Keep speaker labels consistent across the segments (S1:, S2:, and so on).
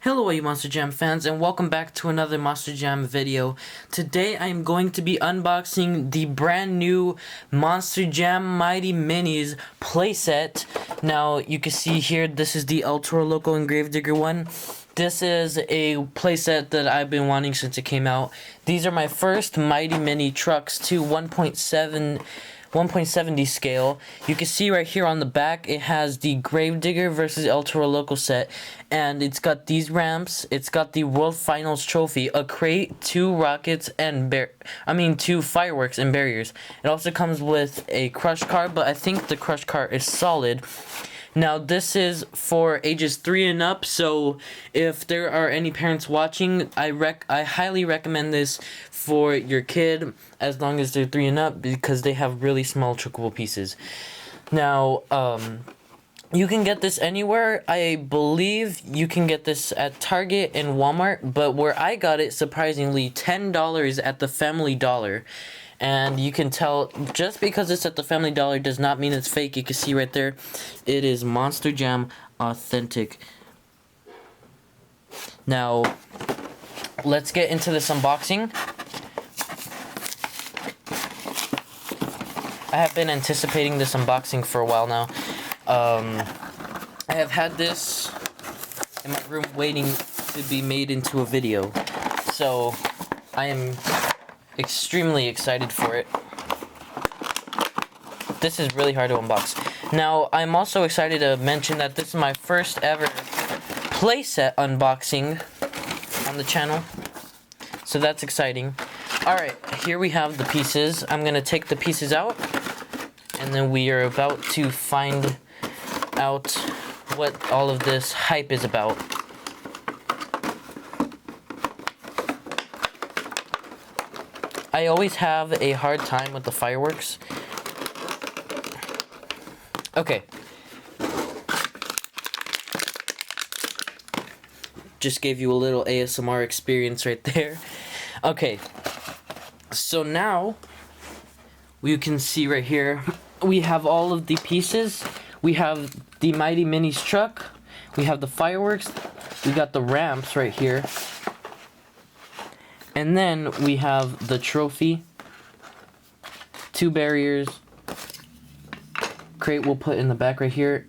S1: Hello all you Monster Jam fans and welcome back to another Monster Jam video. Today I am going to be unboxing the brand new Monster Jam Mighty Minis playset. Now you can see here this is the Toro, Loco, and Gravedigger one. This is a playset that I've been wanting since it came out. These are my first Mighty Mini trucks to 1.70 scale. You can see right here on the back it has the Gravedigger versus El Toro Loco set, and it's got these ramps, it's got the World Finals trophy, a crate, 2 rockets, and 2 fireworks and barriers. It also comes with a crush cart, but I think the crush cart is solid. Now this is for ages 3 and up, so if there are any parents watching, I highly recommend this for your kid as long as they're 3 and up, because they have really small truckable pieces. Now you can get this anywhere. I believe you can get this at Target and Walmart, but where I got it, surprisingly, $10 at the Family Dollar. And you can tell, just because it's at the Family Dollar does not mean it's fake. You can see right there, it is Monster Jam authentic. Now, let's get into this unboxing. I have been anticipating this unboxing for a while now. I have had this in my room waiting to be made into a video. So, I am extremely excited for it. This is really hard to unbox. Now, I'm also excited to mention that this is my first ever playset unboxing on the channel. So that's exciting. Alright, here we have the pieces. I'm going to take the pieces out, and then we are about to find out what all of this hype is about. I always have a hard time with the fireworks. Okay. Just gave you a little ASMR experience right there. Okay. So now, you can see right here, we have all of the pieces. We have the Mighty Minis truck. We have the fireworks. We got the ramps right here. And then we have the trophy, 2 barriers, crate we'll put in the back right here,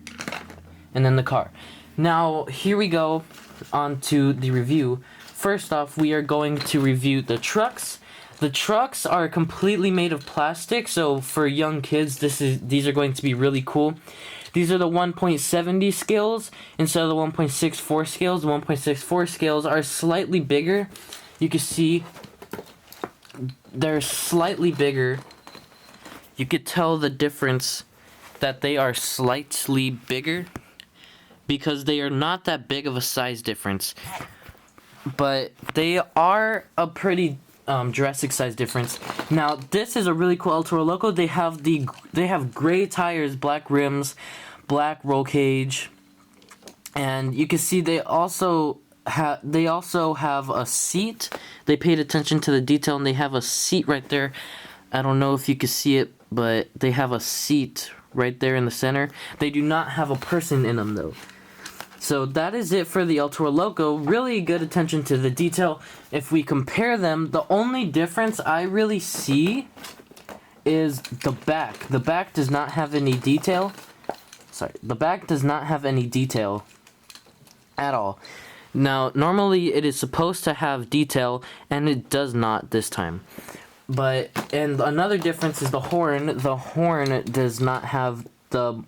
S1: and then the car. Now, here we go on to the review. First off, we are going to review the trucks. The trucks are completely made of plastic, so for young kids, these are going to be really cool. These are the 1.70 scales instead of the 1.64 scales. The 1.64 scales are slightly bigger. You can see they're slightly bigger. You could tell the difference that they are slightly bigger because they are not that big of a size difference. But they are a pretty drastic size difference. Now this is a really cool El Toro Loco. They have gray tires, black rims, black roll cage, and you can see they also have a seat. They paid attention to the detail, and they have a seat right there. I don't know if you can see it, but they have a seat right there in the center. They do not have a person in them though. So that is it for the El Toro Loco. Really good attention to the detail. If we compare them, the only difference I really see is the back. The back does not have any detail. The back does not have any detail at all. Now, normally it is supposed to have detail, and it does not this time. And another difference is the horn. The horn does not have the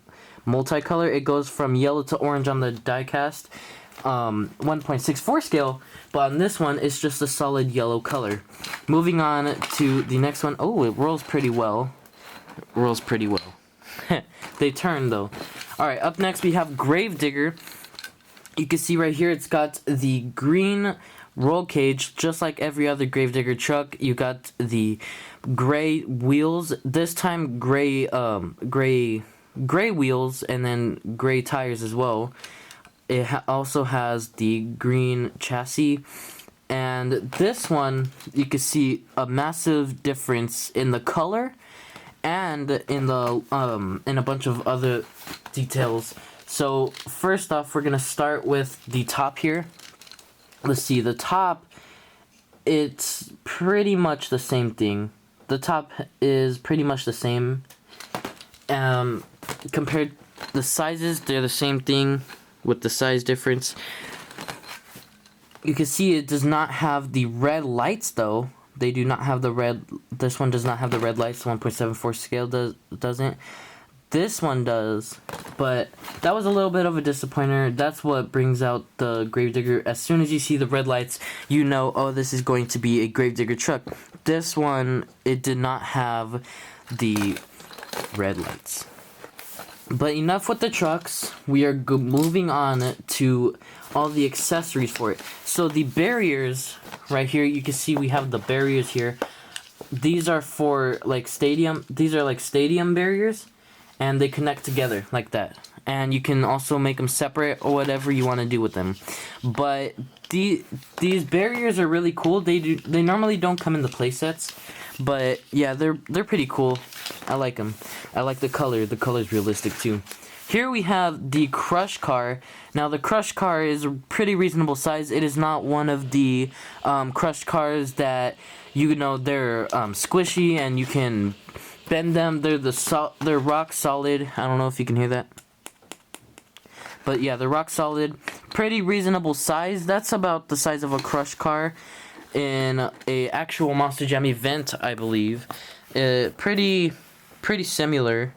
S1: multicolor. It goes from yellow to orange on the diecast 1.64 scale, but on this one it's just a solid yellow color. Moving on to the next one. Oh, it rolls pretty well. They turn though. Alright, up next we have Gravedigger. You can see right here it's got the green roll cage, just like every other Gravedigger truck. You got the gray wheels, this time gray wheels, and then gray tires as well. It also has the green chassis, and this one you can see a massive difference in the color and in a bunch of other details. So first off, we're gonna start with the top here. let's see, the top, it's pretty much the same thing. The top is pretty much the same. Compared the sizes, they're the same thing with the size difference. You can see it does not have the red lights though. They do not have the red. This one does not have the red lights. 1.74 scale doesn't. This one does, but that was a little bit of a disappointer. That's what brings out the Gravedigger. As soon as you see the red lights, you know, oh, this is going to be a Gravedigger truck. This one, it did not have the red lights. But enough with the trucks. We are moving on to all the accessories for it. So the barriers right here, you can see we have the barriers here. These are for like stadium. These are like stadium barriers, and they connect together like that. And you can also make them separate or whatever you want to do with them. But these barriers are really cool. They normally don't come in the play sets, but yeah, they're pretty cool. I like them. I like the color. The color's realistic too. Here we have the Crush Car. Now the Crush Car is a pretty reasonable size. It is not one of the Crush Cars that, you know, they're squishy and you can bend them. They're rock solid. I don't know if you can hear that. But yeah, they're rock solid. Pretty reasonable size. That's about the size of a Crush Car in a actual Monster Jam event, I believe. Pretty similar.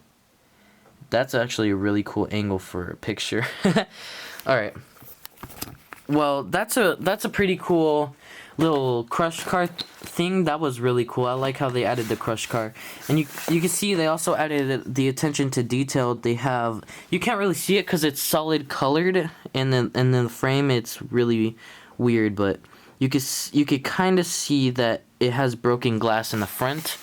S1: That's actually a really cool angle for a picture. All right. Well, that's a pretty cool little Crush Car thing. That was really cool. I like how they added the Crush Car, and you can see they also added the attention to detail. They have, you can't really see it because it's solid colored, and then the frame, it's really weird, but you could kind of see that it has broken glass in the front.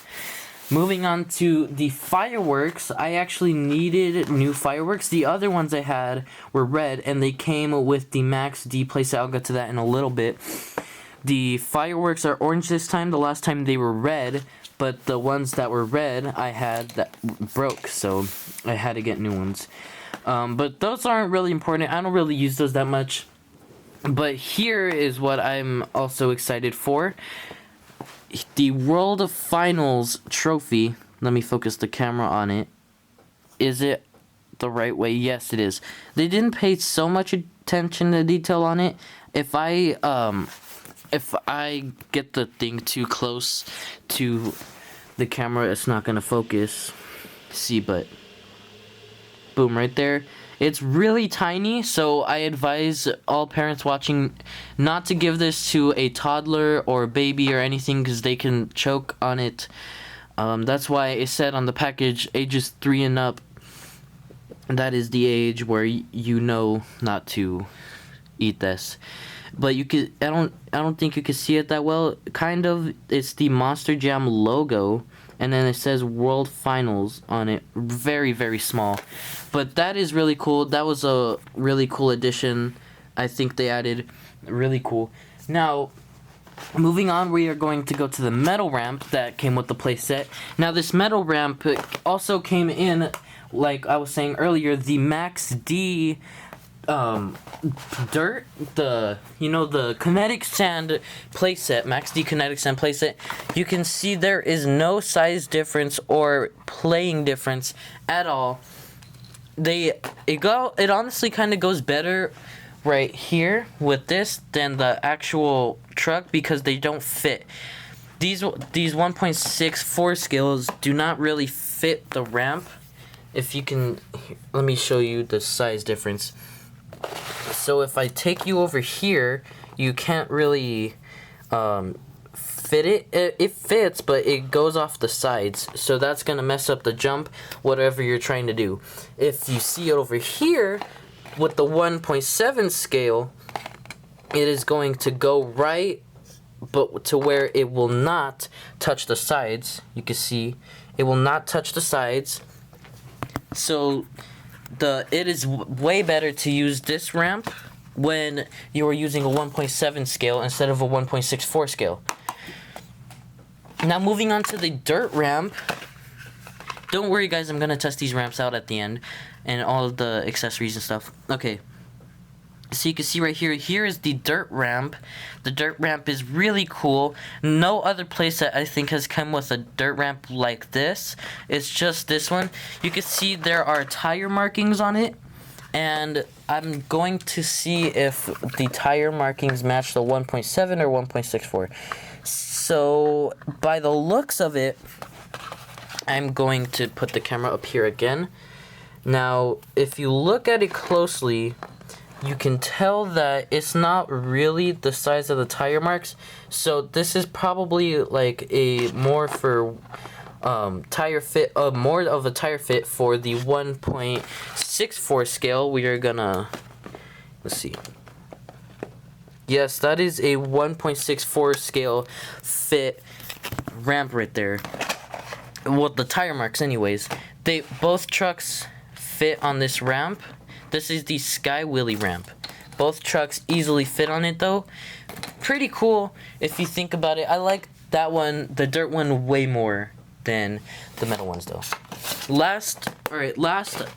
S1: Moving on to the fireworks, I actually needed new fireworks. The other ones I had were red, and they came with the Max D playset. I'll get to that in a little bit. The fireworks are orange this time. The last time they were red, but the ones that were red I had that broke, so I had to get new ones. But those aren't really important. I don't really use those that much. But here is what I'm also excited for. The World Finals trophy. Let me focus the camera on it. Is it the right way? Yes, it is. They didn't pay so much attention to detail on it. If I get the thing too close to the camera, it's not gonna focus. See, but boom, right there. It's really tiny, so I advise all parents watching not to give this to a toddler or a baby or anything, because they can choke on it. That's why it said on the package, ages 3 and up. That is the age where you know not to eat this. But you could, I don't think you can see it that well. Kind of, it's the Monster Jam logo, and then it says World Finals on it, very, very small. But that is really cool. That was a really cool addition. I think they added, really cool. Now, moving on, we are going to go to the metal ramp that came with the playset. Now, this metal ramp also came in, like I was saying earlier, the Max D dirt, the kinetic sand playset, Max D kinetic sand playset. You can see there is no size difference or playing difference at all. It honestly kind of goes better right here with this than the actual truck, because they don't fit. These 1.64 scales do not really fit the ramp. If you can, let me show you the size difference. So if I take you over here, you can't really fit it. It fits, but it goes off the sides, so that's gonna mess up the jump, whatever you're trying to do. If you see it over here with the 1.7 scale, it is going to go right, but to where it will not touch the sides. You can see it will not touch the sides. So it is way better to use this ramp when you are using a 1.7 scale instead of a 1.64 scale. Now moving on to the dirt ramp. Don't worry guys, I'm gonna test these ramps out at the end and all of the accessories and stuff. Okay. So you can see right here, here is the dirt ramp. The dirt ramp is really cool. No other place that I think has come with a dirt ramp like this. It's just this one. You can see there are tire markings on it. And I'm going to see if the tire markings match the 1.7 or 1.64. So by the looks of it, I'm going to put the camera up here again. Now, if you look at it closely, you can tell that it's not really the size of the tire marks. So this is probably like a more for tire fit, more of a tire fit for the 1.64 scale. We are gonna, let's see. Yes, that is a 1.64 scale fit ramp right there. Well, the tire marks anyways. Both trucks fit on this ramp. This is the Sky Wheelie ramp. Both trucks easily fit on it though. Pretty cool if you think about it. I like that one, the dirt one, way more than the metal ones though. Last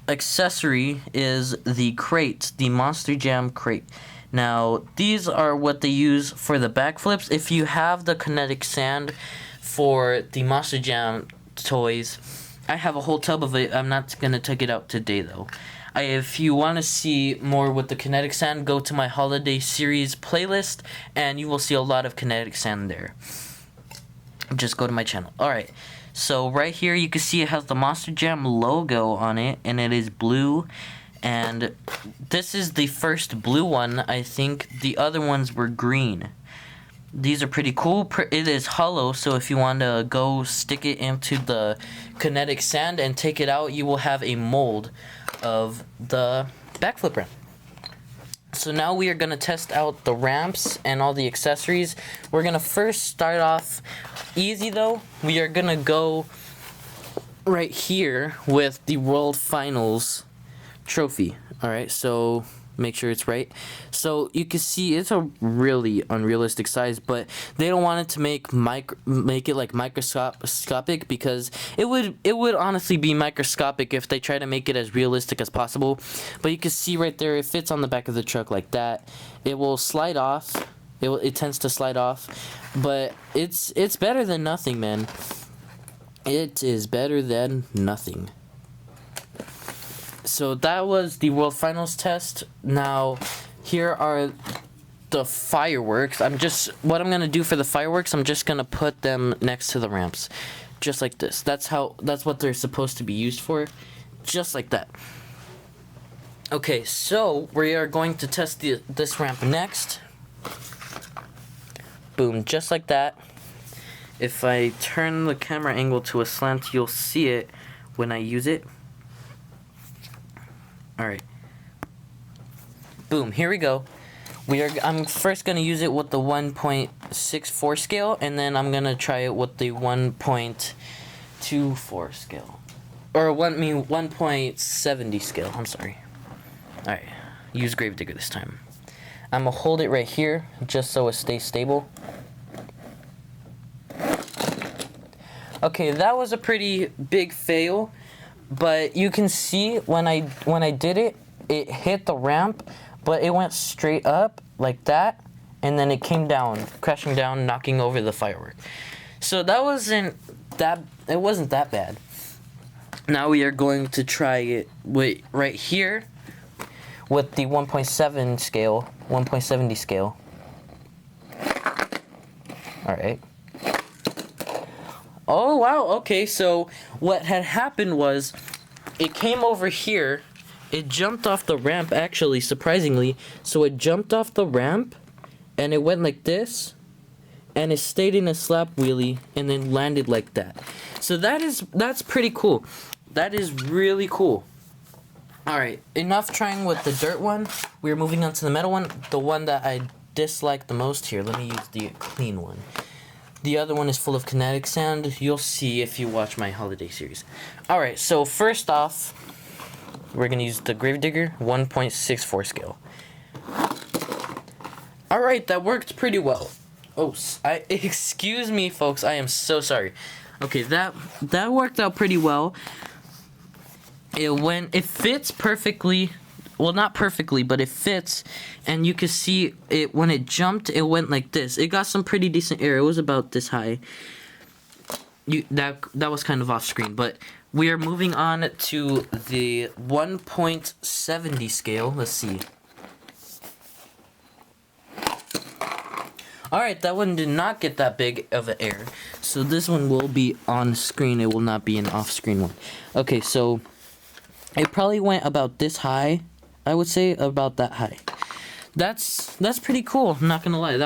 S1: accessory is the crate, the Monster Jam crate. Now, these are what they use for the backflips. If you have the kinetic sand for the Monster Jam toys, I have a whole tub of it. I'm not gonna take it out today though. If you want to see more with the kinetic sand, go to my holiday series playlist and you will see a lot of kinetic sand there. Just go to my channel. Alright, so right here you can see it has the Monster Jam logo on it and it is blue. And this is the first blue one. I think the other ones were green. These are pretty cool. It is hollow, so if you want to go stick it into the kinetic sand and take it out, you will have a mold of the backflip ramp. So now we are going to test out the ramps and all the accessories. We're going to first start off easy though. We are going to go right here with the World Finals trophy. Alright, so make sure it's right. So you can see it's a really unrealistic size, but they don't want it to make it like microscopic, because it would honestly be microscopic if they try to make it as realistic as possible. But you can see right there, it fits on the back of the truck like that. It will slide off. It tends to slide off, but it's better than nothing, man. It is better than nothing. So that was the World Finals test. Now, here are the fireworks. What I'm gonna do for the fireworks, I'm just gonna put them next to the ramps, just like this. That's what they're supposed to be used for, just like that. Okay, so we are going to test this ramp next. Boom, just like that. If I turn the camera angle to a slant, you'll see it when I use it. Alright. Boom, here we go. I'm first going to use it with the 1.64 scale, and then I'm going to try it with the 1.24 scale. Or 1.70 scale, I'm sorry. Alright, use Gravedigger this time. I'm going to hold it right here, just so it stays stable. Okay, that was a pretty big fail. But you can see when I did it, it hit the ramp, but it went straight up like that, and then it came down, crashing down, knocking over the firework. So it wasn't that bad. Now we are going to try it right here with the 1.7 scale, 1.70 scale. All right. Oh, wow, okay, so what had happened was, it came over here, it jumped off the ramp, actually, surprisingly, so it jumped off the ramp, and it went like this, and it stayed in a slap wheelie, and then landed like that. So that's pretty cool. That is really cool. Alright, enough trying with the dirt one, we're moving on to the metal one, the one that I dislike the most here. Let me use the clean one. The other one is full of kinetic sand. You'll see if you watch my holiday series. Alright, so first off, we're going to use the Gravedigger 1.64 scale. Alright, that worked pretty well. Oh, excuse me, folks. I am so sorry. Okay, that worked out pretty well. It fits perfectly well, not perfectly, but it fits, and you can see it when it jumped, it went like this. It got some pretty decent air. It was about this high. That was kind of off screen, but we are moving on to the 1.70 scale. Let's see. Alright, that one did not get that big of an air, so this one will be on screen. It will not be an off screen one. Okay, so it probably went about this high. I would say about that high. That's pretty cool, I'm not gonna lie.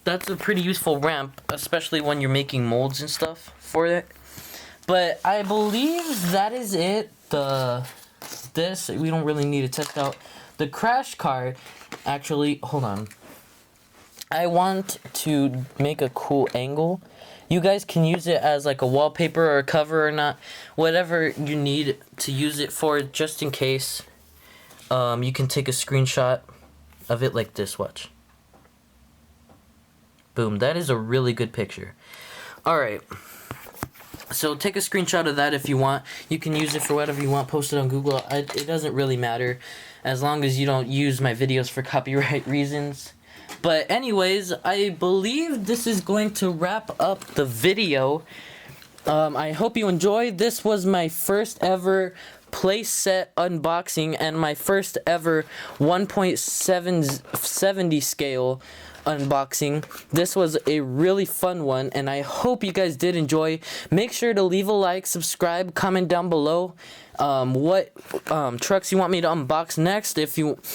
S1: That's a pretty useful ramp, especially when you're making molds and stuff for it. But I believe that is it. This we don't really need to test out. The crash cart, actually, hold on. I want to make a cool angle. You guys can use it as like a wallpaper or a cover or not. Whatever you need to use it for, just in case. You can take a screenshot of it like this, watch. Boom, that is a really good picture. Alright, so take a screenshot of that if you want. You can use it for whatever you want, post it on Google. It doesn't really matter, as long as you don't use my videos for copyright reasons. But anyways, I believe this is going to wrap up the video. I hope you enjoyed. This was my first ever playset unboxing and my first ever 1.70 scale unboxing. This was a really fun one, and I hope you guys did enjoy. Make sure to leave a like, subscribe, comment down below what trucks you want me to unbox next.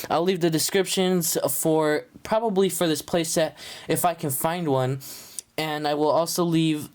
S1: I'll leave the descriptions for probably for this playset if I can find one, and I will also leave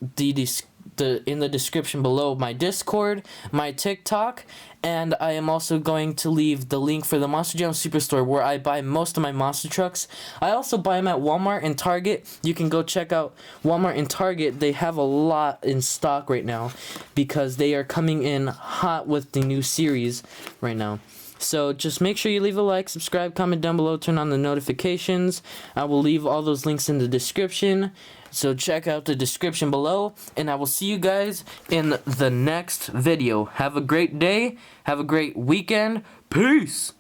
S1: in the description below my Discord, my TikTok, and I am also going to leave the link for the Monster Jam Superstore where I buy most of my monster trucks. I also buy them at Walmart and Target. You can go check out Walmart and Target. They have a lot in stock right now because they are coming in hot with the new series right now. So just make sure you leave a like, subscribe, comment down below, turn on the notifications. I will leave all those links in the description. So check out the description below, and I will see you guys in the next video. Have a great day. Have a great weekend. Peace.